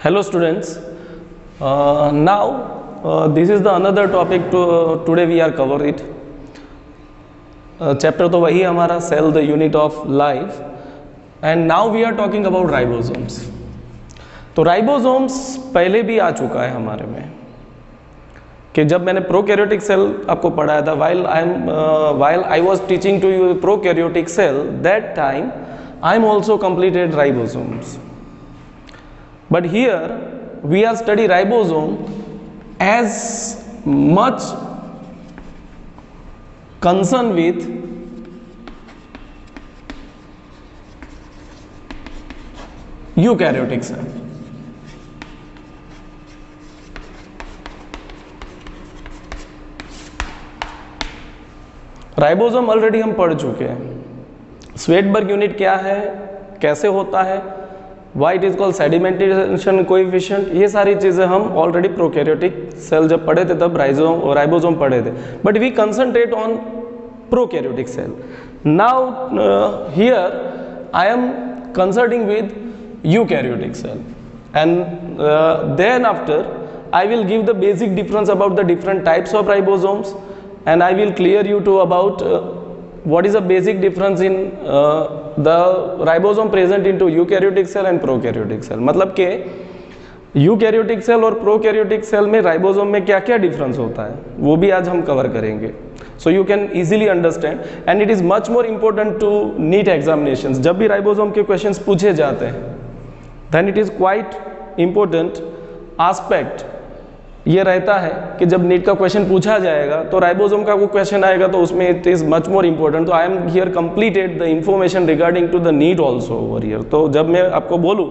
Hello students. Now this is the another topic today we are cover it. Chapter तो वही हमारा cell the unit of life and now we are talking about ribosomes. तो ribosomes पहले भी आ चुका है हमारे में कि जब मैंने प्रोकैरियोटिक सेल आपको पढ़ाया था while I was teaching to you prokaryotic cell, that time I am also completed ribosomes. But here we are study ribosome as much concerned with eukaryotic cell. Ribosome already हम पढ़ चुके हैं. Svedberg unit क्या है, कैसे होता है, why it is called sedimentation coefficient, ये सारी चीजें हम ऑलरेडी प्रोकैरियोटिक सेल जब पढ़े थे तब राइबोसोम पढ़े थे. But we concentrate on prokaryotic cell. Now here I am concerting with eukaryotic cell and then after I will give the basic difference about the different types of ribosomes, and I will clear you to about what is the basic difference in the ribosome present into eukaryotic cell and prokaryotic cell. मतलब कि eukaryotic cell और prokaryotic cell में ribosome में क्या क्या difference होता है वो भी आज हम कवर करेंगे. So you can easily understand and it is much more important to NEET examinations. जब भी राइबोसोम के क्वेश्चंस पूछे जाते हैं then it is quite important aspect ये रहता है कि जब नीट का क्वेश्चन पूछा जाएगा तो राइबोसोम का कोई क्वेश्चन आएगा तो उसमें it is much more important. तो I am here completed the information regarding to the NEET also over here. तो जब मैं आपको बोलूँ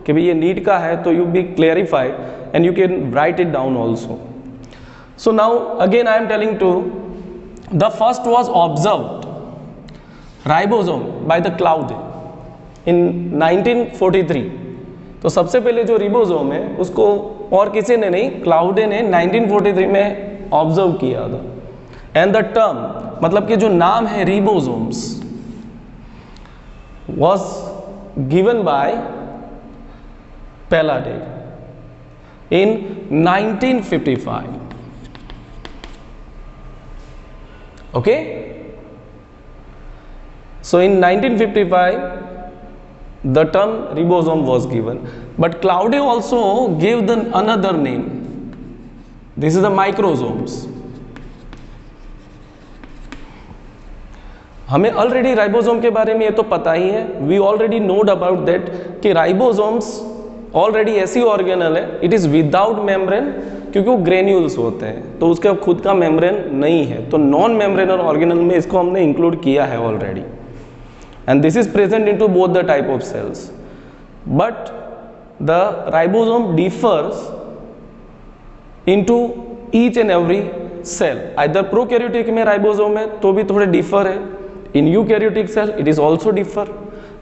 कि भाई ये नीट का है तो you be clarified and you can write it down also. So now again I am telling to the first was observed ribosome by the Claude in 1943. तो सबसे पहले जो रिबोसोम है उसको और किसी ने नहीं, क्लाउडे ने 1943 में ऑब्जर्व किया था. एंड द टर्म मतलब कि जो नाम है ribosomes was given by Palade in 1955. Okay, so in 1955 the term ribosome was given, but Claude also gave the another name. This is the microsomes. हमें ऑलरेडी राइबोसोम के बारे में ये तो पता ही है. We already know about that कि राइबोसोम्स ऑलरेडी ऐसी ऑर्गेनल है, इट इज विदाउट मेम्ब्रेन क्योंकि वो ग्रेन्यूल्स होते हैं तो उसका खुद का मेम्ब्रेन नहीं है. तो नॉन मेम्ब्रेनल ऑर्गेनल में इसको हमने इंक्लूड किया है already. And this is present into both the type of cells, but the ribosome differs into each and every cell. Either prokaryotic में ribosome है तो भी थोड़े differ है, in eukaryotic cell it is also differ.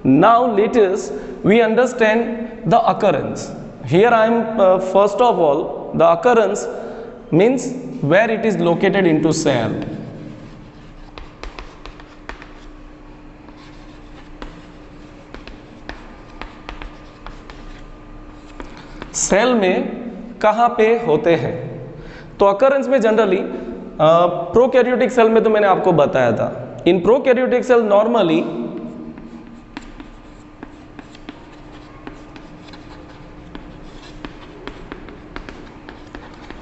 Now let us we understand the occurrence. Here I am first of all the occurrence means where it is located into cell. Cell में कहाँ पे होते हैं. तो occurrence में generally prokaryotic cell में तो मैंने आपको बताया था. In prokaryotic cell normally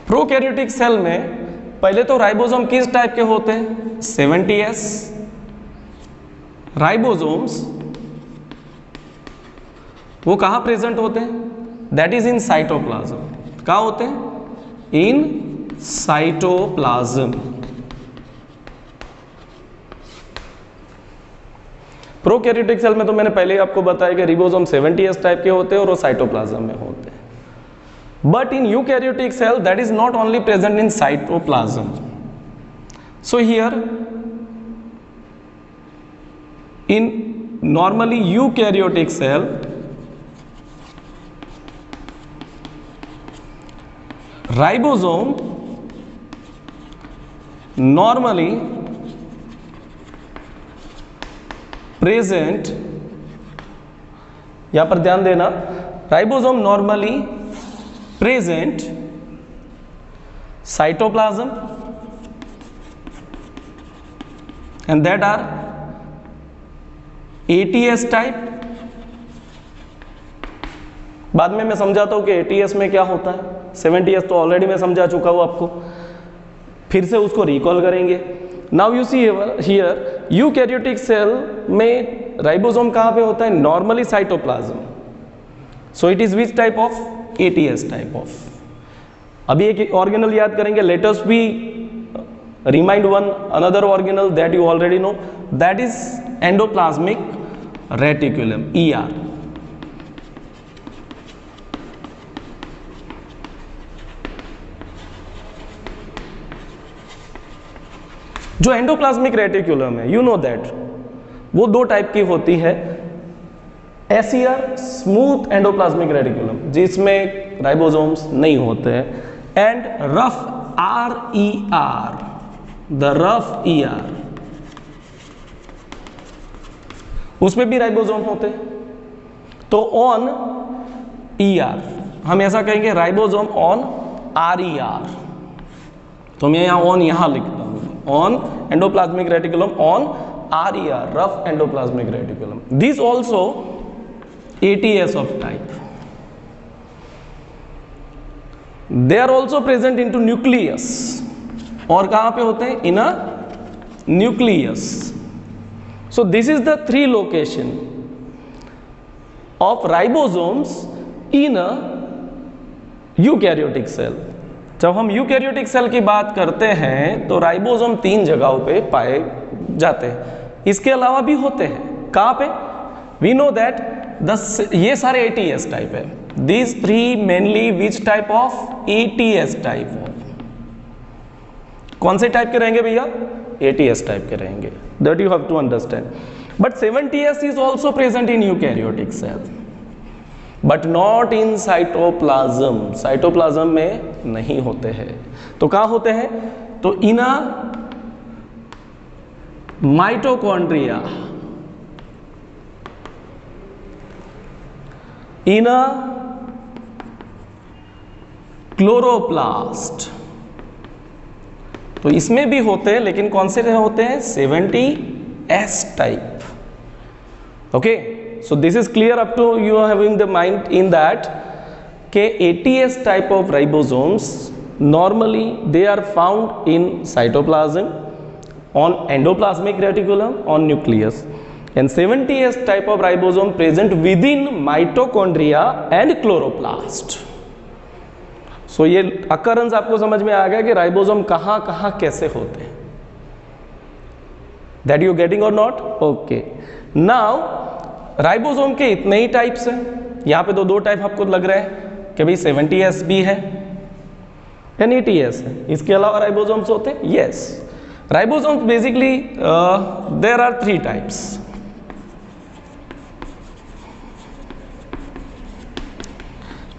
prokaryotic cell में पहले तो राइबोसोम किस टाइप के होते हैं, 70S राइबोसोम्स. वो कहाँ प्रेजेंट होते हैं, दैट इज इन साइटोप्लाज्म. कहाँ होते हैं, इन साइटोप्लाज्म. प्रोकैरियोटिक सेल में तो मैंने पहले ही आपको बताया कि रिबोसोम 70S टाइप के होते हैं और वो साइटोप्लाज्म में होते हैं. But in eukaryotic cell that is not only present in cytoplasm. So here in normally eukaryotic cell ribosome normally present, यहां पर ध्यान देना, ribosome normally present cytoplasm and that are ATS type. बाद में मैं समझाता हूं कि ATS में क्या होता है. 70S तो ऑलरेडी मैं समझा चुका हूं आपको, फिर से उसको रिकॉल करेंगे. Now you see here eukaryotic cell में राइबोसोम कहां पे होता है? Normally cytoplasm. So it is which type of? ATS type of. अभी एक ऑर्गेनल याद करेंगे. Let us be remind one another organelle that you already know, that is endoplasmic reticulum, ER. जो एंडोप्लाज्मिक रेटिकुलम है, यू नो दैट वो दो type की होती है. SER स्मूथ एंडोप्लाज्मिक रेटिकुलम जिसमें राइबोसोम्स नहीं होते हैं, and rough RER, the rough ER, उसमें भी राइबोसोम होते हैं. तो ऑन ER हम ऐसा कहेंगे राइबोसोम ऑन RER. तो मैं यहां ऑन यहां लिखता हूं, on endoplasmic reticulum on RER, rough endoplasmic reticulum. These also ATS of type. They are also present into nucleus. और कहां पे होते हैं? In a nucleus. So this is the three location of ribosomes in a eukaryotic cell. जब हम eukaryotic cell की बात करते हैं तो राइबोसोम 3 जगहों पे पाए जाते हैं. इसके अलावा भी होते हैं. कहां पे? वी नो दैट ये सारे ATS टाइप है. These 3 mainly which type of? ATS type of. कौन से टाइप के रहेंगे भैया? ATS टाइप के रहेंगे. That you have to understand. But 70S is also present in eukaryotic cell but not in cytoplasm. Cytoplasm में नहीं होते हैं. तो कहां होते हैं? तो इन अ माइटोकॉन्ड्रिया, इन अ क्लोरोप्लास्ट. तो इसमें भी होते हैं, लेकिन कौन से होते हैं? 70S type. Okay, so this is clear up to you are having the mind in that के ATS type of ribosomes normally they are found in cytoplasm, on endoplasmic reticulum, on nucleus, and 70S type of ribosome present within mitochondria and chloroplast. So ये occurrence आपको समझ में आ गया कि ribosome कहाँ कहाँ कैसे होते हैं. That you getting or not? Okay. Now ribosome के इतने ही टाइप्स हैं. यहाँ पे तो 2 टाइप आपको लग रहे हैं कि भाई 70S भी है एंड ATS है. इसके अलावा राइबोसोम्स होते हैं? Yes. Ribosomes basically there are 3 types.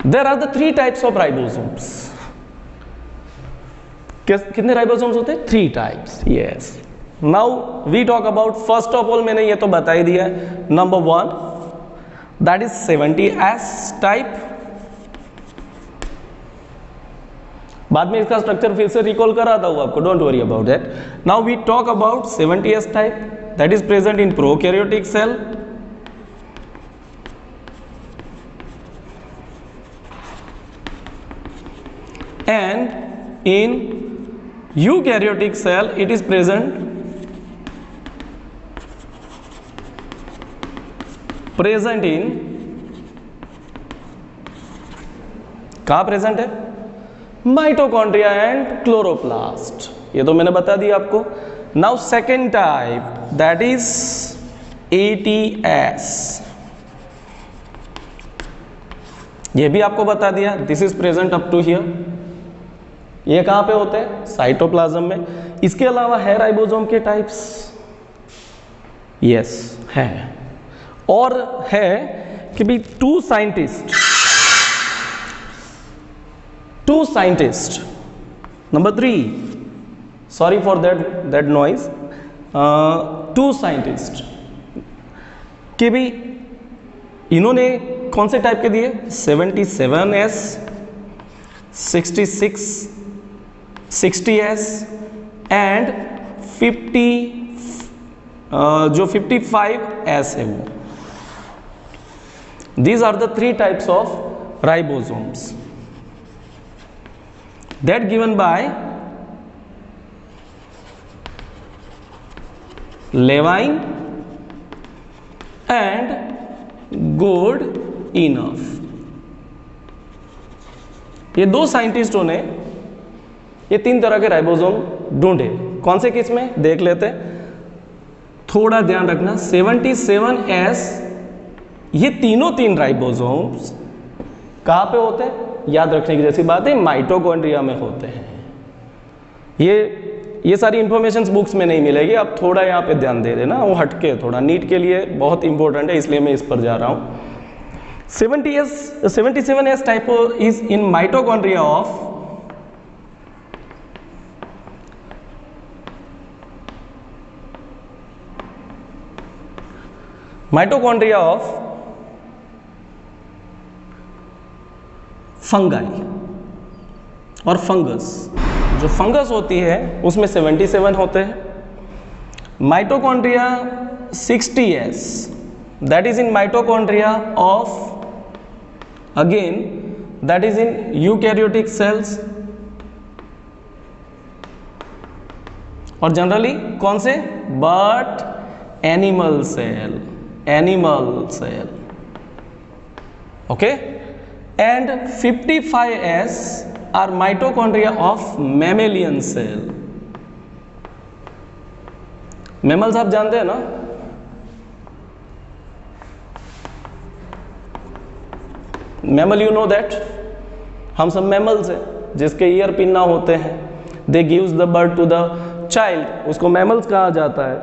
There are the 3 types of ribosomes. कितने राइबोसोम्स होते हैं? 3 types. Yes. Now we talk about, first of all मैंने ये तो बता ही दिया है. Number 1 that is 70S type. बाद में इसका स्ट्रक्चर फिर से रिकॉल कराता हूं आपको, don't worry about that. Now we talk about 70S type that is present in prokaryotic cell, and in eukaryotic cell it is present in, कहां present है? Mitochondria and chloroplast. ये तो मैंने बता दिया आपको. Now second type that is ATS. ये भी आपको बता दिया, this is present up to here. ये कहां पे होते हैं? साइटोप्लाज्म में. इसके अलावा है राइबोसोम के टाइप्स? यस है. और है कि भी 2 scientist. Number 3, sorry for that noise. 2 scientist कि भी इन्होंने कौन से टाइप के दिए? 77S 66 60s एंड 50 जो 55s है वो. These are the three types of ribosomes that given by Levine and Goodenough. ये दो साइंटिस्टों ने ये तीन तरह के राइबोसोम ढूंढे. कौन से किस में देख लेते हैं. थोड़ा ध्यान रखना 77S ये तीन राइबोसोम्स कहाँ पे होते हैं. याद रखने की जैसी बात है, माइटोकॉन्ड्रिया में होते हैं. ये सारी इंफॉर्मेशंस बुक्स में नहीं मिलेगी. आप थोड़ा यहाँ पे ध्यान दे देना, वो हटके थोड़ा नीट के लिए बहुत इंपॉर्टेंट है, इसलिए मैं इस पर जा रहा हूँ. 77S type is in mitochondria of fungi और फंगस. जो फंगस होती है उसमें 77 होते हैं. Mitochondria 60S that is in mitochondria of again that is in eukaryotic cells और जनरली कौन से, but animal cell. Okay. And 55S are mitochondria of mammalian cell. Mammals आप जानते हैं ना, मैमल यू नो दैट. हम सब मैमल्स हैं जिसके ईयर पिन ना होते हैं. They gives the birth to the child, उसको मैमल्स कहा जाता है.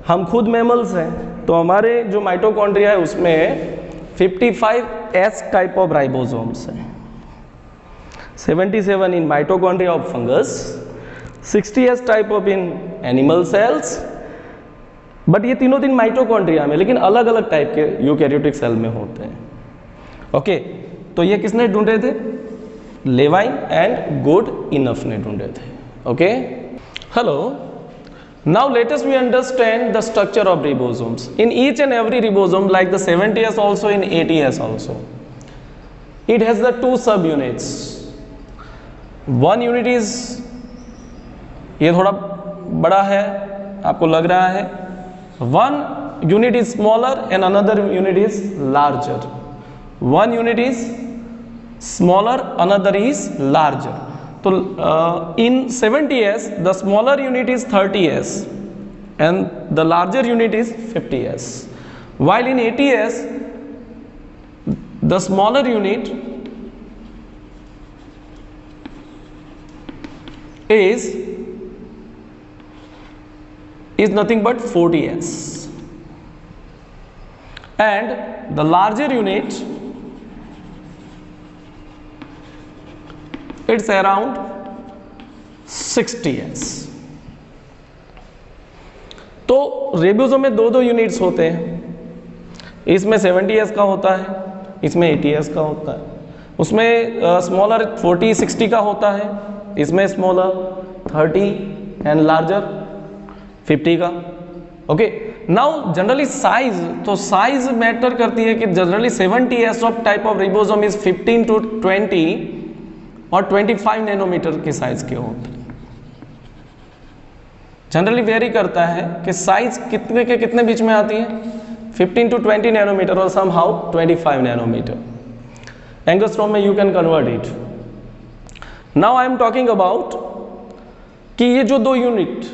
हम खुद मैमल्स हैं, तो हमारे जो माइटोकॉन्ड्रिया है उसमें 55S टाइप ऑफ राइबोसोम्स हैं. 77 in mitochondria of fungus, 60S type of in animal cells. But ये तीनों माइटोकॉन्ड्रिया में, लेकिन अलग अलग टाइप के यूकैरियोटिक सेल में होते हैं. ओके. तो ये किसने ढूंढे थे, लेवाइन एंड गुडइनफ ने ढूंढे थे. Okay. Hello. Now let us we understand the structure of ribosomes. In each and every ribosome like the 70S also in 80S also, it has the two subunits. One unit is, ये थोड़ा बड़ा है आपको लग रहा है. One unit is smaller and another unit is larger. One unit is smaller, another is larger. So in 70S the smaller unit is 30S and the larger unit is 50S, while in 80S the smaller unit is nothing but 40S and the larger unit it's around 60S. तो ribosome में दो units होते हैं. इसमें 70S का होता है, इसमें 80S का होता है. उसमें स्मॉलर 40-60 का होता है, इसमें स्मॉलर 30 एंड लार्जर 50 का. ओके. नाउ जनरली साइज, तो साइज मैटर करती है कि generally 70S of type of ribosome is 15 to 20 और 25 नैनोमीटर के साइज के होते हैं. जनरली वेरी करता है कि साइज कितने के कितने बीच में आती है, 15 to 20 नैनोमीटर और सम हाउ 25 नैनोमीटर. एंगस्ट्रॉम में you can convert it. Now I am talking about कि ये जो दो यूनिट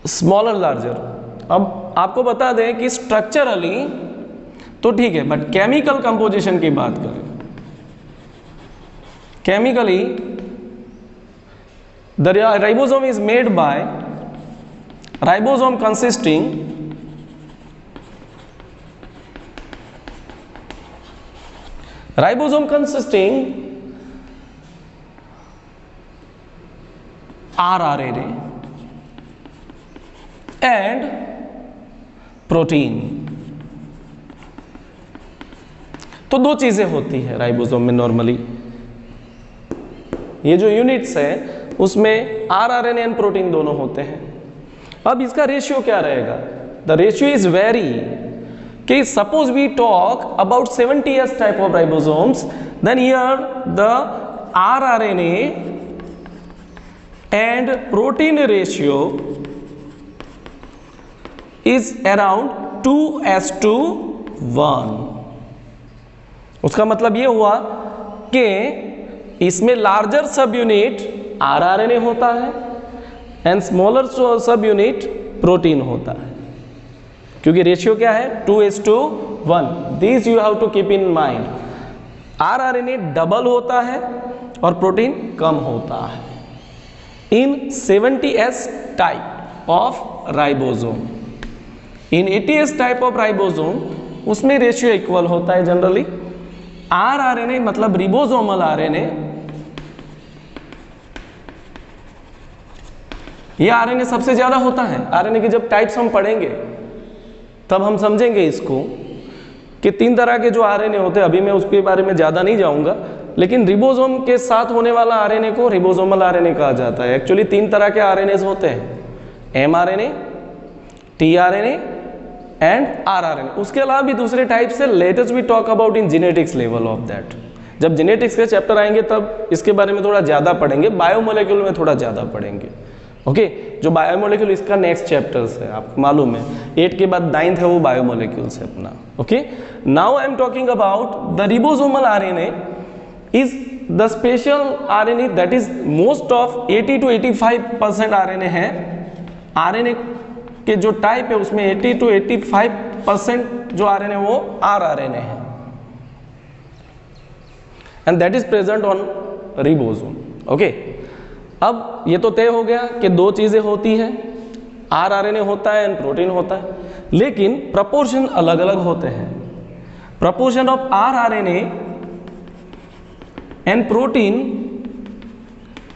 स्मॉलर लार्जर, अब आपको बता दें कि स्ट्रक्चरली तो ठीक है, बट केमिकल कंपोजिशन की बात करें, chemically the ribosome is made by ribosome consisting RRNA and protein. तो दो चीजें होती है राइबोसोम में नॉर्मली. ये जो यूनिट्स है उसमें आरआरएनए एंड प्रोटीन दोनों होते हैं। अब इसका रेशियो क्या रहेगा? द रेशियो इज वेरी कि suppose we talk about 70s type of ribosomes, then here the rRNA and protein ratio is around 2:1। उसका मतलब ये हुआ कि इसमें लार्जर सब यूनिट आरआरएनए होता है and smaller sub unit protein होता है, क्योंकि रेशियो क्या है? 2:1। This you have to keep in mind. RRNA double होता है और प्रोटीन कम होता है in 70s type of ribosome. In 80s type of ribosome उसमें रेशियो इक्वल होता है जनरली। आरआरएनए मतलब रिबोसोमल आरएनए, ये आरएनए सबसे ज्यादा होता है। आरएनए के जब टाइप्स हम पढ़ेंगे तब हम समझेंगे इसको कि 3 तरह के जो आरएनए होते हैं, अभी मैं उसके बारे में ज्यादा नहीं जाऊंगा, लेकिन रिबोसोम के साथ होने वाला आरएनए को रिबोसोमल आरएनए कहा जाता है। एक्चुअली 3 तरह के आरएनए होते हैं, एमआरएनए, टीआरएनए एंड आरआरएनए। उसके अलावा भी दूसरे टाइप से let us we talk about in genetics level of that. जब जेनेटिक्स के चैप्टर आएंगे तब इसके बारे में थोड़ा ज्यादा पढ़ेंगे, बायोमोलेक्यूल में थोड़ा ज्यादा पढ़ेंगे। ओके, जो बायोमोलेक्यूल इसका नेक्स्ट चैप्टर्स है, आपको मालूम है 8 के बाद 9th है वो बायोमोलेक्यूल्स है अपना। Okay, now I am talking about the ribosomal RNA is the special RNA that is most of 80 to 85% RNA है। आरएनए के जो टाइप है उसमें 80 to 85% जो आरएनए वो आरआरएनए है and that is present on ribosome. Okay, अब ये तो तय हो गया कि 2 चीजें होती हैं, आरआरएनए होता है एंड प्रोटीन होता है, लेकिन प्रपोर्शन अलग अलग होते हैं। Proportion of rRNA and protein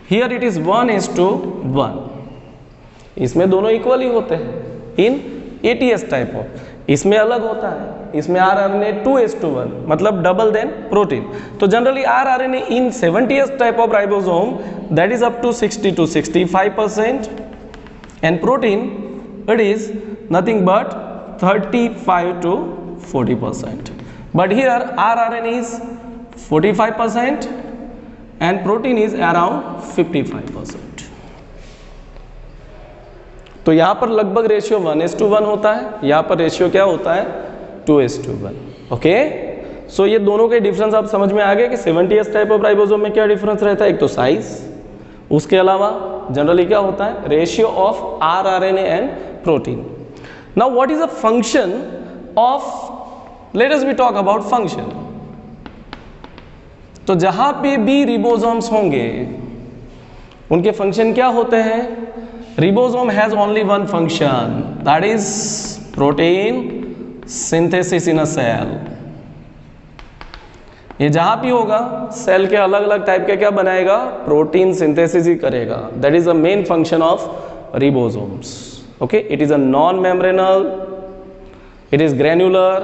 here it is 1:1। इसमें दोनों इक्वली होते हैं इन 80s टाइप ऑफ। इसमें अलग होता है, इसमें आरआरएनए 2:1 मतलब डबल देन प्रोटीन। तो generally rRNA in 70s type of ribosome that is up to 60 to 65% and protein it is nothing but 35 to 40%। But here rRNA is 45% and protein is around 55%। तो यहां पर लगभग ratio 1:1 होता है, यहां पर ratio क्या होता है? 2:1। ओके, सो ये दोनों के डिफरेंस आप समझ में आ गए कि 70s टाइप ऑफ राइबोसोम में क्या डिफरेंस रहता है? एक तो साइज, उसके अलावा जनरली क्या होता है? Ratio of rRNA and protein. Now what is a function of, let us we talk about function. तो जहां पे भी रिबोसोम्स होंगे उनके फंक्शन क्या होते हैं? Ribosome has only one function, that is protein synthesis in a cell। ये जहां भी होगा सेल के अलग अलग टाइप के क्या बनाएगा? प्रोटीन सिंथेसिस ही करेगा। That is the main function of ribosomes. Okay, it is a non membranal, it is granular,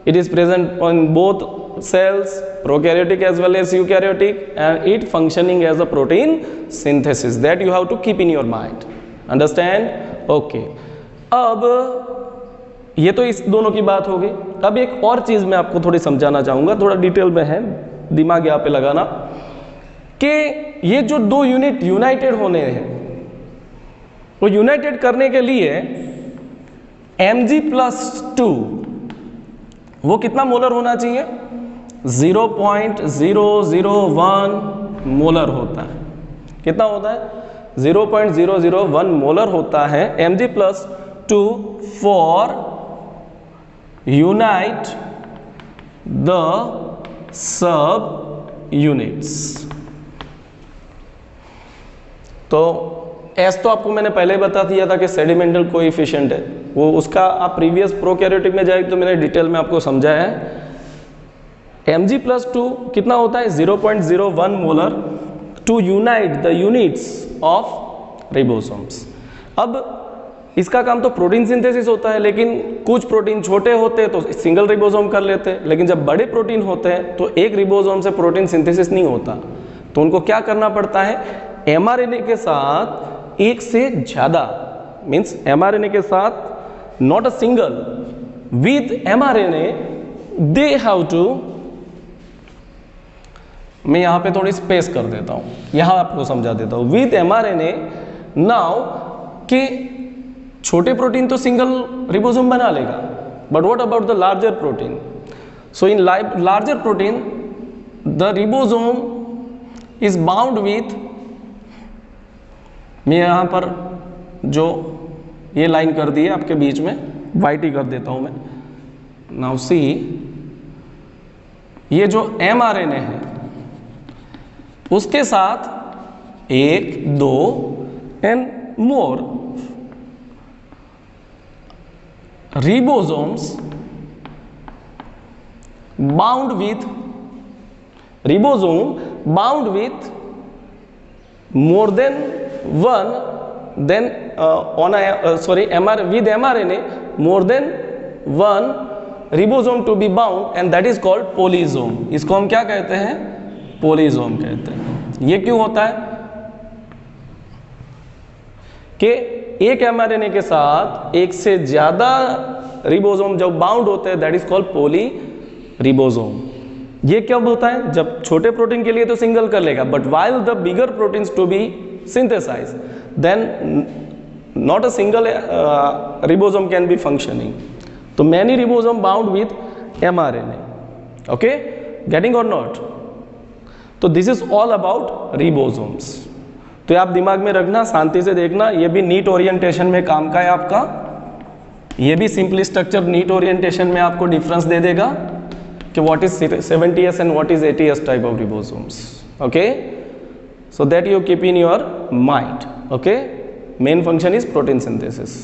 it is present on both cells, prokaryotic as well as eukaryotic, and it functioning as a protein synthesis that you have to keep in your mind, understand? Okay, अब ये तो इस दोनों की बात हो गई। अब एक और चीज मैं आपको थोड़ी समझाना चाहूंगा, थोड़ा डिटेल में है, दिमाग यहाँ पे लगाना, कि ये जो 2 यूनिट यूनाइटेड होने हैं, वो यूनाइटेड करने के लिए Mg+2 वो कितना मोलर होना चाहिए? 0.001 मोलर होता है। कितना होता है? 0.001 मोलर होता है Mg+2 for unite the sub units. तो एस तो आपको मैंने पहले बता दिया था कि सेडिमेंटल कोएफिशिएंट है, वो उसका आप प्रीवियस प्रोकैरियोटिक में जाएंगे तो मैंने डिटेल में आपको समझाया है। Mg+2 कितना होता है? 0.01 molar to unite the units of ribosomes. अब इसका काम तो प्रोटीन सिंथेसिस होता है, लेकिन कुछ प्रोटीन छोटे होते हैं तो सिंगल रिबोसोम कर लेते हैं, लेकिन जब बड़े प्रोटीन होते हैं तो एक रिबोसोम से प्रोटीन सिंथेसिस नहीं होता, तो उनको क्या करना पड़ता है, mRNA के साथ एक से ज़्यादा, मीन्स mRNA के साथ not a single, with mRNA they have to, मैं यहाँ पे थोड़ी स्पेस कर देता हूँ, यहाँ आपको समझा देता हूँ। विथ mRNA नाउ कि छोटे प्रोटीन तो सिंगल रिबोसोम बना लेगा, but what about the larger protein? So in larger protein the ribosome is bound with, मैं यहाँ पर जो ये लाइन कर दी है आपके बीच में, वाइट ही कर देता हूँ मैं। नाउ सी, ये जो mRNA है उसके साथ 1, 2 and more ribosomes bound with more than one, then with mRNA more than one ribosome to be bound, and that is called polysome. इसको हम क्या कहते हैं, पोलिसोम कहते हैं। ये क्यों होता है कि एक mRNA के साथ एक से ज्यादा रिबोसोम जब बाउंड होते हैं, that is called poly ribosome. ये कब होता है, जब छोटे प्रोटीन के लिए तो सिंगल कर लेगा, but while the bigger proteins to be synthesize, then not a single ribosome can be functioning. तो many ribosome bound with mRNA, okay, getting और नॉट? तो this is all about ribosomes. तो आप दिमाग में रखना, शांति से देखना, ये भी नीट ओरिएंटेशन में काम का है आपका। ये भी सिंपली स्ट्रक्चर नीट ओरिएंटेशन में आपको डिफरेंस दे देगा कि what is 70s and what is 80s type of ribosomes, okay? So that you keep in your mind, okay? Main function is protein synthesis.